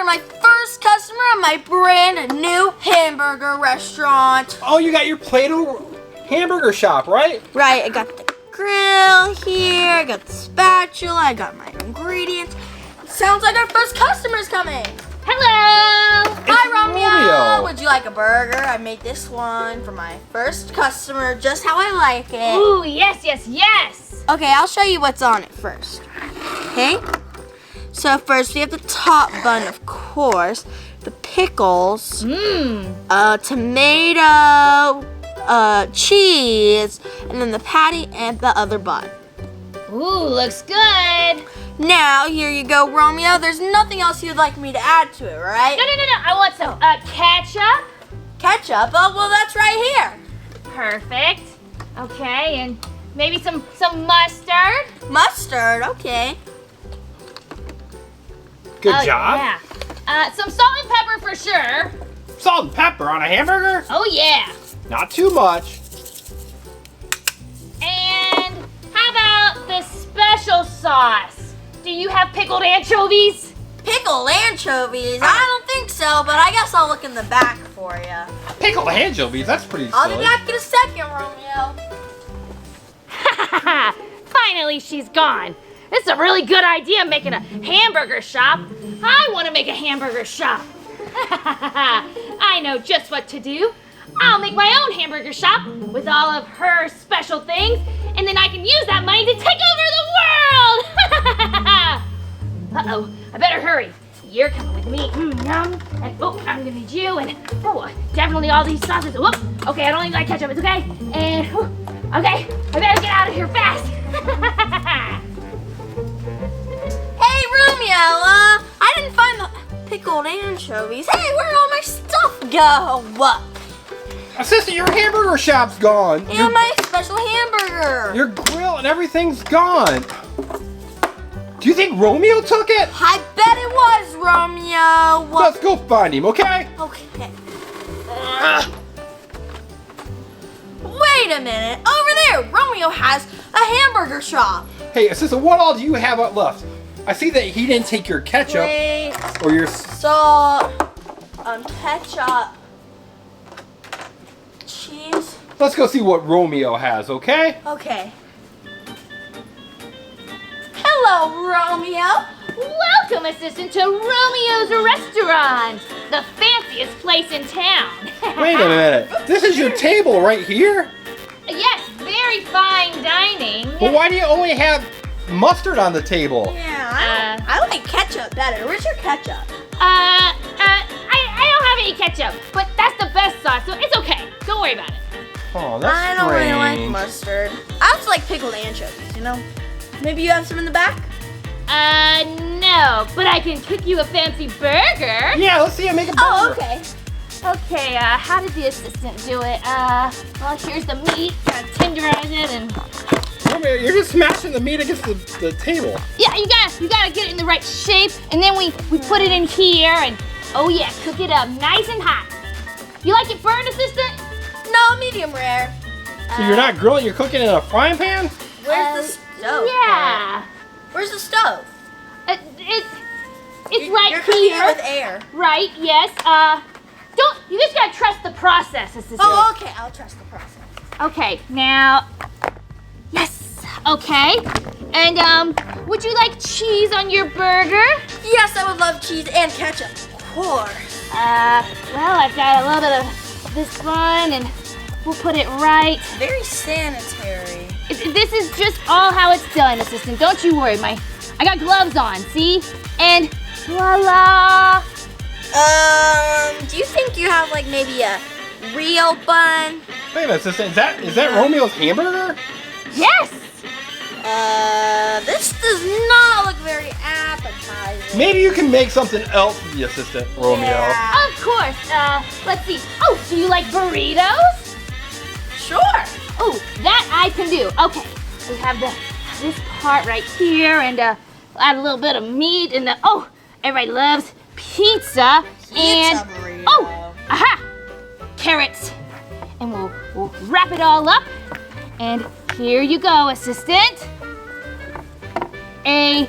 for my first customer at my brand new hamburger restaurant. Oh, you got your Play-Doh hamburger shop, right? Right, I got the grill here, I got the spatula, I got my ingredients. Sounds like our first customer's coming. Hello! Hi, Romeo. Would you like a burger? I made this one for my first customer, just how I like it. Ooh, yes, yes, yes! Okay, I'll show you what's on it first. Okay? So first we have the top bun, of course, the pickles, tomato, cheese, and then the patty and the other bun. Ooh, looks good! Now, here you go, Romeo. There's nothing else you'd like me to add to it, right? No, I want some ketchup. Ketchup? Oh, well, that's right here. Perfect. Okay, and maybe some mustard. Mustard, okay. Good job. Yeah. Some salt and pepper for sure. Salt and pepper on a hamburger? Oh, yeah. Not too much. And how about the special sauce? Do you have pickled anchovies? Pickled anchovies? I don't think so, but I guess I'll look in the back for you. Pickled anchovies, that's pretty I'll be silly. back in a second, Romeo. Finally, she's gone. This is a really good idea, making a hamburger shop. I want to make a hamburger shop. I know just what to do. I'll make my own hamburger shop with all of her special things, and then I can use that money to take over the world! Uh-oh, I better hurry. You're coming with me. Yum. And oh, I'm gonna need you, and oh, definitely all these sauces. Whoop. Okay, I don't even like ketchup, it's okay. And okay, I better get out of here fast. Hey, Romeo, I didn't find the pickled anchovies. Hey, where'd all my stuff go? Assistant, your hamburger shop's gone. And my special hamburger. Your grill and everything's gone. Do you think Romeo took it? I bet it was Romeo. Let's go find him, okay? Okay. Wait a minute. Over there, Romeo has a hamburger shop. Hey, assistant, what all do you have left? I see that he didn't take your ketchup Wait, or your... salt, ketchup, cheese. Let's go see what Romeo has, okay? Okay. Hello, Romeo. Welcome, assistant, to Romeo's Restaurant, the fanciest place in town. Wait a minute. This is your table right here? Yes, very fine dining. But why do you only have mustard on the table? Yeah, I like ketchup better. Where's your ketchup? I don't have any ketchup, but that's the best sauce, so it's okay. Don't worry about it. Oh, that's I don't really like strange. mustard. I also like pickled anchovies, you know? Maybe you have some in the back? No, but I can cook you a fancy burger. Yeah, let's see him make a burger. Oh, okay. Okay, how did the assistant do it? Well, here's the meat. Gotta tenderize it and... Romeo, you're just smashing the meat against the table. Yeah, you gotta get it in the right shape, and then we put it in here, and oh yeah, cook it up nice and hot. You like it burnt, assistant? No, medium rare. So you're not grilling, you're cooking in a frying pan? Where's the stove? Yeah. Where's the stove? It's right You're cooking here. it with air. Right, yes. You just gotta trust the process, assistant. Oh, okay. I'll trust the process. Okay, now, yes, okay. And, would you like cheese on your burger? Yes, I would love cheese and ketchup. Of course. Well, I've got a little bit of this bun, and we'll put it right. Very sanitary. This is just all how it's done, assistant. Don't you worry, I got gloves on, see? And voila! Do you think you have like maybe a real bun? Wait a minute, assistant, is that Romeo's hamburger? Yes! This does not look very appetizing. Maybe you can make something else for the assistant, Romeo. Yeah. Of course. Let's see. Oh, do you like burritos? Sure. Oh, that I can do. Okay, we have this part right here, and add a little bit of meat, and everybody loves pizza. And burrito. oh, aha, carrots, and we'll wrap it all up. And here you go, assistant. A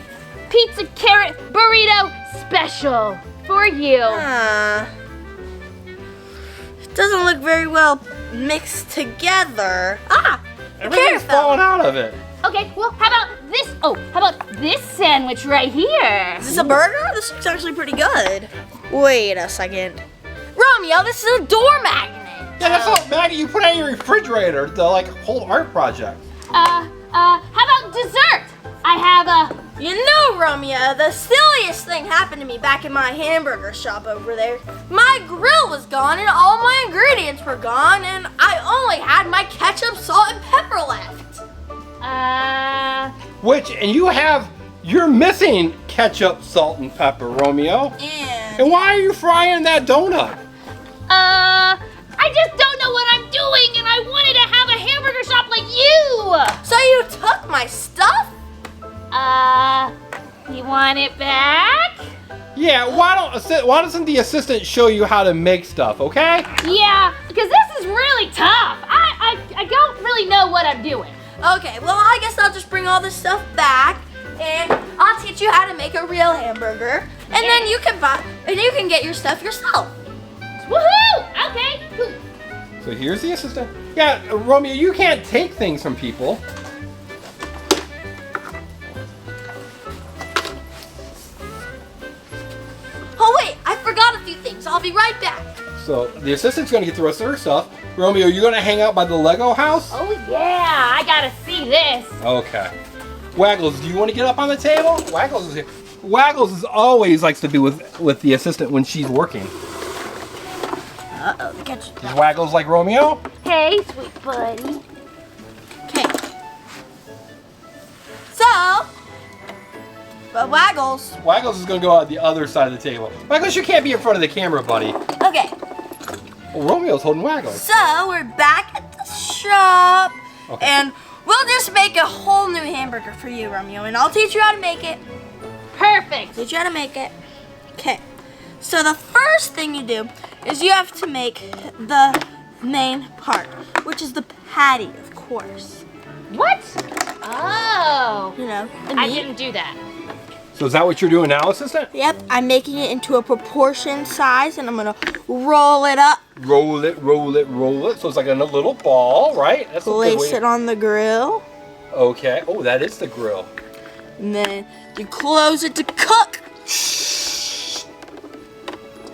pizza carrot burrito special. for you. It doesn't look very well mixed together. Everything's falling out of it. Okay, well, how about this? Oh, how about this sandwich right here? Is this a burger? This looks actually pretty good. Wait a second. Romeo, this is a door magnet. Yeah, that's what, Maggie, you put on your refrigerator, the whole art project. How about dessert? I have a... You know, Romeo, the silliest thing happened to me back in my hamburger shop over there. My grill was gone and all my ingredients were gone and I only had my ketchup, salt, and pepper left. You're missing ketchup, salt, and pepper, Romeo. And why are you frying that donut? I just don't know what I'm doing and I wanted to have a hamburger shop like you. So you took my stuff? You want it back? Yeah, why doesn't the assistant show you how to make stuff, okay? Yeah, because this is really tough. I don't really know what I'm doing. Okay, well, I guess I'll just bring all this stuff back and I'll teach you how to make a real hamburger. And then you can get your stuff yourself. Woohoo! Okay. Cool. So here's the assistant. Yeah, Romeo, you can't take things from people. Oh wait, I forgot a few things. I'll be right back. So the assistant's gonna get the rest of her stuff. Romeo, you gonna hang out by the Lego house? Oh yeah, I gotta see this. Okay. Waggles, do you want to get up on the table? Waggles is here. Waggles always likes to be with the assistant when she's working. Uh-oh, catch it. Is Waggles like Romeo? Hey, sweet buddy. Okay. So, but Waggles. Waggles is gonna go out the other side of the table. Waggles, you can't be in front of the camera, buddy. Okay. Well, Romeo's holding Waggles. So we're back at the shop, Okay. and we'll just make a whole new hamburger for you, Romeo, and I'll teach you how to make it. Perfect. Teach you how to make it. Okay. So the first thing you do is you have to make the main part, which is the patty, of course. What? Oh. You know, the I meat. didn't do that. So is that what you're doing now, assistant? Yep, I'm making it into a proportion size, and I'm gonna roll it up. Roll it, roll it, roll it. So it's like in a little ball, right? That's a good way. Place it on the grill, Okay. Oh, that is the grill. and then you close it to cook.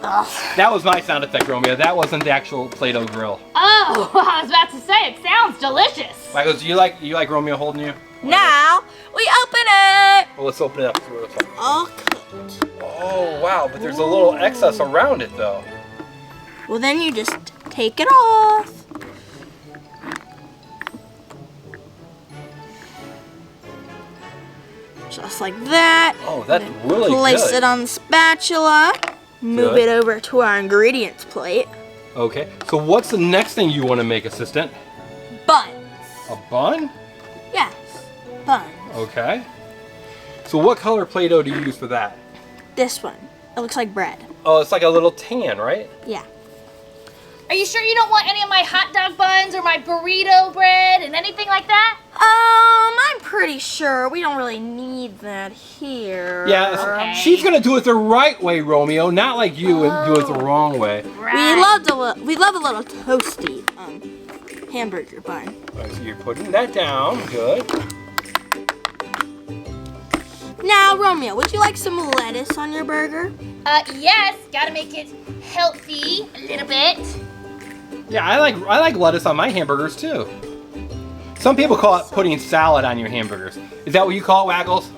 Ugh. That was my sound effect, Romeo. That wasn't the actual Play-Doh grill. Oh, I was about to say, it sounds delicious. Waggles, do you like Romeo holding you? Now we open it. Well, let's open it up. See what it's like. All cooked. Oh, wow. But there's a little excess around it, though. Well, then you just take it off. Just like that. Oh, that's really Place good. it on the spatula. Move Good. it over to our ingredients plate. Okay. So what's the next thing you want to make, assistant? Buns. A bun? Yes, buns. Okay. So what color Play-Doh do you use for that? This one. It looks like bread. Oh, it's like a little tan, right? Yeah. Are you sure you don't want any of my hot dog buns or my burrito bread and anything like that? I'm pretty sure we don't really need that here. Yeah, Okay. she's gonna do it the right way, Romeo, not like you and do it the wrong way. Right. We love a little toasty hamburger bun. Alright, so you're putting that down. Good. Now, Romeo, would you like some lettuce on your burger? Yes, gotta make it healthy a little bit. Yeah, I like lettuce on my hamburgers too. Some people call it putting salad on your hamburgers. Is that what you call it, Waggles?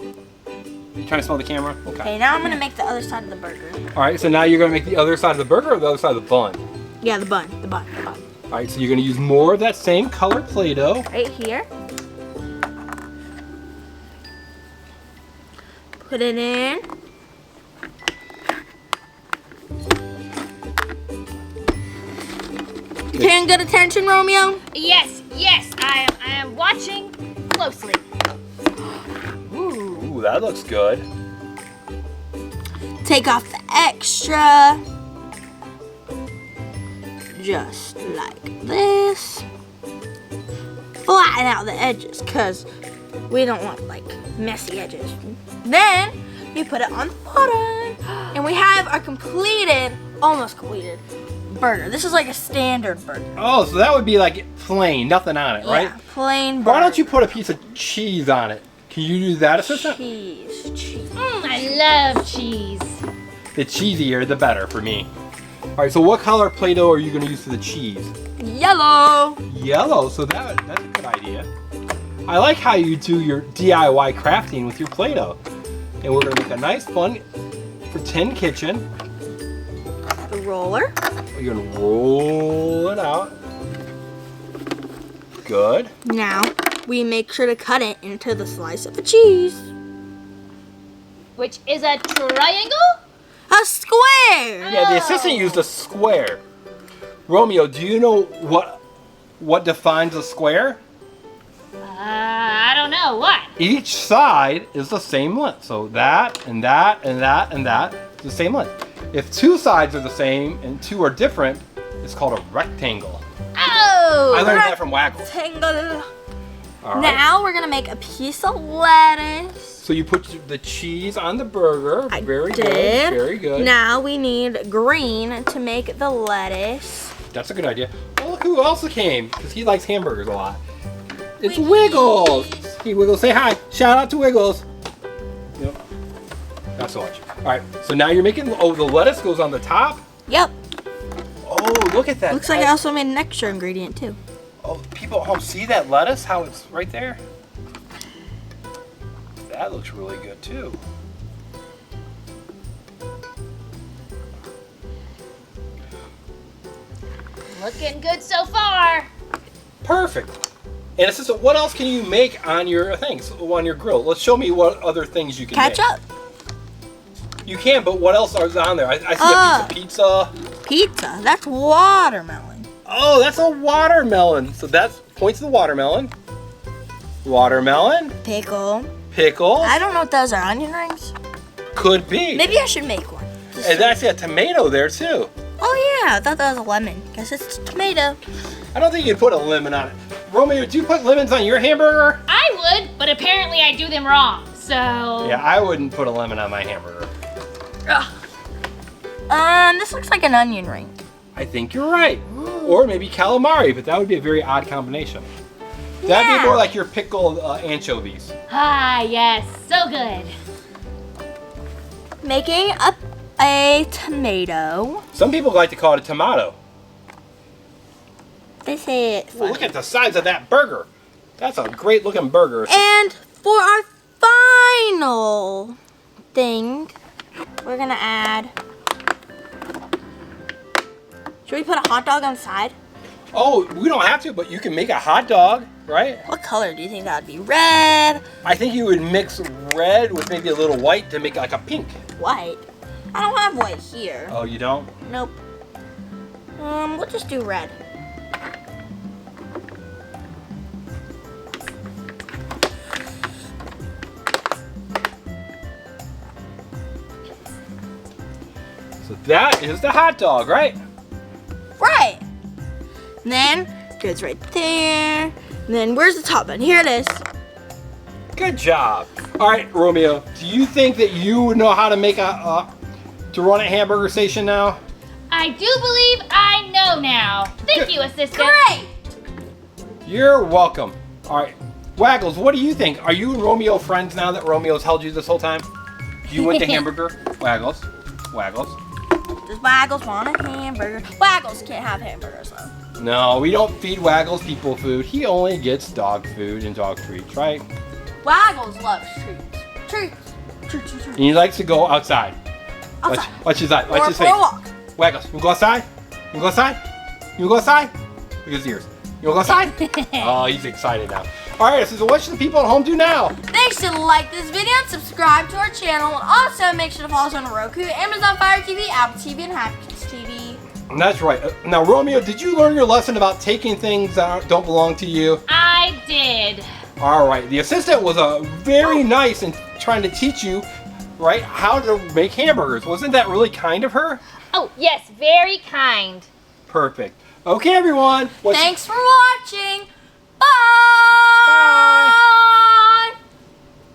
You trying to smell the camera? Okay. Okay, now I'm gonna make the other side of the burger. All right, so now you're gonna make the other side of the burger or the other side of the bun? Yeah, the bun. All right, so you're gonna use more of that same color Play-Doh. Right here. Put it in. You paying good attention, Romeo? Yes, I am watching closely. Ooh, that looks good. Take off the extra. Just like this. Flatten out the edges, because we don't want like messy edges. Then you put it on the bottom. And we have our completed, almost completed, burger. This is like a standard burger. Oh, so that would be like plain, nothing on it, right? Yeah, plain burger. Why don't you put a piece of cheese on it? Can you do that, assistant? Cheese. I love cheese. The cheesier, the better for me. All right, so what color Play-Doh are you going to use for the cheese? Yellow. Yellow, so that's a good idea. I like how you do your DIY crafting with your Play-Doh. And we're going to make a nice, fun, pretend kitchen. The roller. You're going to roll it out. Good. Now, we make sure to cut it into the slice of the cheese. Which is a triangle? A square. Yeah, the assistant used a square. Romeo, do you know what defines a square? I don't know. What? Each side is the same length. So that and that and that and that is the same length. If two sides are the same and two are different, it's called a rectangle. Oh! I learned that from Waggles. Rectangle. All right. Now we're gonna make a piece of lettuce. So you put the cheese on the burger. I Very did. good. Very good. Now we need green to make the lettuce. That's a good idea. Oh, look who else came, because he likes hamburgers a lot. It's Wiggles. Hey, Wiggles, say hi. Shout out to Wiggles. Yep. Not so much. All right, so now you're making, oh, the lettuce goes on the top. Yep. Oh, look at that. Looks like I also made an extra ingredient too. Oh, people at home, see that lettuce, how it's right there? That looks really good too. Looking good so far. Perfect. And assistant, what else can you make on your things, on your grill? Let's show me what other things you can make. Ketchup. You can, but what else is on there? I see a piece of pizza. Pizza. That's watermelon. Oh, that's a watermelon. So that's points to the watermelon. Watermelon. Pickle. Pickle. I don't know what those are. Onion rings? Could be. Maybe I should make one. And then I see a tomato there too. Oh yeah, I thought that was a lemon. Guess it's a tomato. I don't think you'd put a lemon on it. Romeo, do you put lemons on your hamburger? I would, but apparently I do them wrong. So. Yeah, I wouldn't put a lemon on my hamburger. This looks like an onion ring. I think you're right. Or maybe calamari, but that would be a very odd combination. That'd Yeah. be more like your pickled anchovies. Ah, yes, so good. Making a tomato. Some people like to call it a tomato. They say it Ooh, funny. look at the size of that burger. That's a great looking burger. And for our final thing, we're gonna add. Should we put a hot dog on the side? Oh, we don't have to, but you can make a hot dog, right? What color do you think that would be? Red, I think you would mix red with maybe a little white to make like a pink. white. I don't have white here. Oh, you don't? Nope. We'll just do red. So that is the hot dog, right? Right. And then goes right there. And then where's the top bun? Here it is. Good job. All right, Romeo, do you think that you would know how to make to run a hamburger station now? I do believe I know now. Thank you, assistant. Great. You're welcome. All right, Waggles, what do you think? Are you and Romeo friends now that Romeo's held you this whole time? You went to hamburger? Waggles? Waggles? Does Waggles want a hamburger? Waggles can't have hamburgers though. No, we don't feed Waggles people food. He only gets dog food and dog treats, right? Waggles loves treats. Treats. Treats. And he likes to go outside. Outside. Watch his eye. Watch Or his for face. a walk. Waggles, you wanna go outside? You wanna go outside? You wanna go outside? Look at his ears. You wanna go outside? Oh, he's excited now. All right, so what should the people at home do now? Make sure to like this video and subscribe to our channel. And also make sure to follow us on Roku, Amazon Fire TV, Apple TV, and Happykids TV. That's right. Now, Romeo, did you learn your lesson about taking things that don't belong to you? I did. All right. The assistant was very nice in trying to teach you, right, how to make hamburgers. Wasn't that really kind of her? Oh, yes, very kind. Perfect. Okay, everyone. Thanks for watching. Bye. Bye.